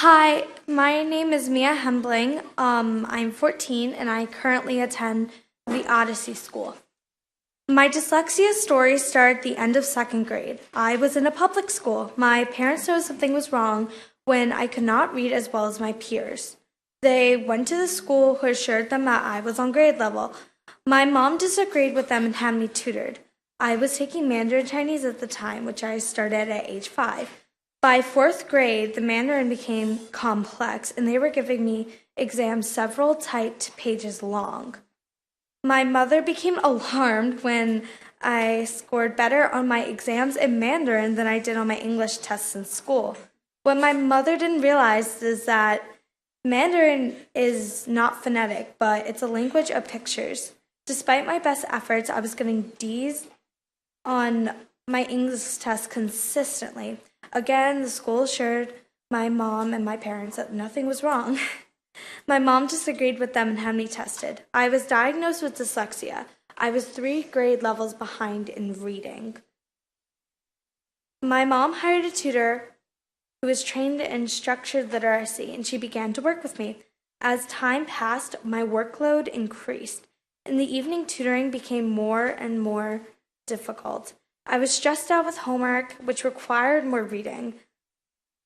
Hi, my name is Mia Hembling. I'm 14 and I currently attend the Odyssey School. My dyslexia story started at the end of second grade. I was in a public school. My parents noticed something was wrong when I could not read as well as my peers. They went to the school who assured them that I was on grade level. My mom disagreed with them and had me tutored. I was taking Mandarin Chinese at the time, which I started at age 5. By fourth grade, the Mandarin became complex, and they were giving me exams several typed pages long. My mother became alarmed when I scored better on my exams in Mandarin than I did on my English tests in school. What my mother didn't realize is that Mandarin is not phonetic, but it's a language of pictures. Despite my best efforts, I was getting D's on my English test consistently. Again, the school assured my mom and my parents that nothing was wrong. My mom disagreed with them and had me tested. I was diagnosed with dyslexia. I was 3 grade levels behind in reading. My mom hired a tutor who was trained in structured literacy, and she began to work with me. As time passed, my workload increased, and the evening tutoring became more and more difficult. I was stressed out with homework, which required more reading.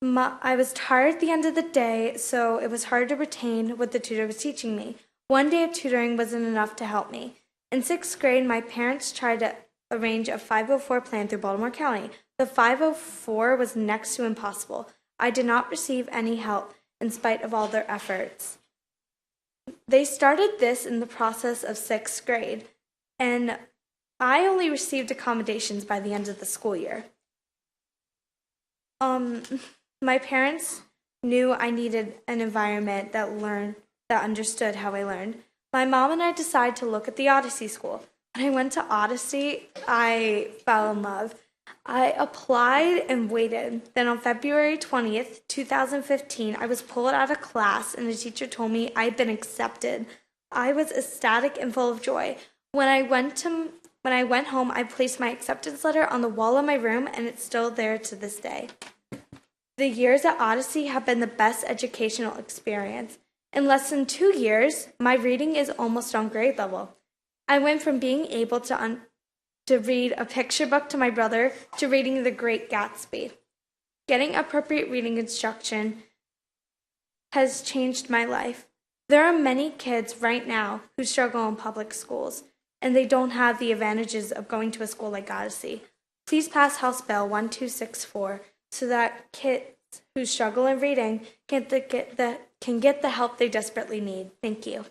I was tired at the end of the day, so it was hard to retain what the tutor was teaching me. One day of tutoring wasn't enough to help me. In 6th grade, my parents tried to arrange a 504 plan through Baltimore County. The 504 was next to impossible. I did not receive any help in spite of all their efforts. They started this in the process of 6th grade, and I only received accommodations by the end of the school year. My parents knew I needed an environment that understood how I learned. My mom and I decided to look at the Odyssey School. When I went to Odyssey, I fell in love. I applied and waited. Then on February 20th, 2015, I was pulled out of class and the teacher told me I had been accepted. I was ecstatic and full of joy. When I went home, I placed my acceptance letter on the wall of my room, and it's still there to this day. The years at Odyssey have been the best educational experience. In less than 2 years, my reading is almost on grade level. I went from being able to read a picture book to my brother to reading The Great Gatsby. Getting appropriate reading instruction has changed my life. There are many kids right now who struggle in public schools, and they don't have the advantages of going to a school like Odyssey. Please pass House Bill 1264 so that kids who struggle in reading can get the help they desperately need. Thank you.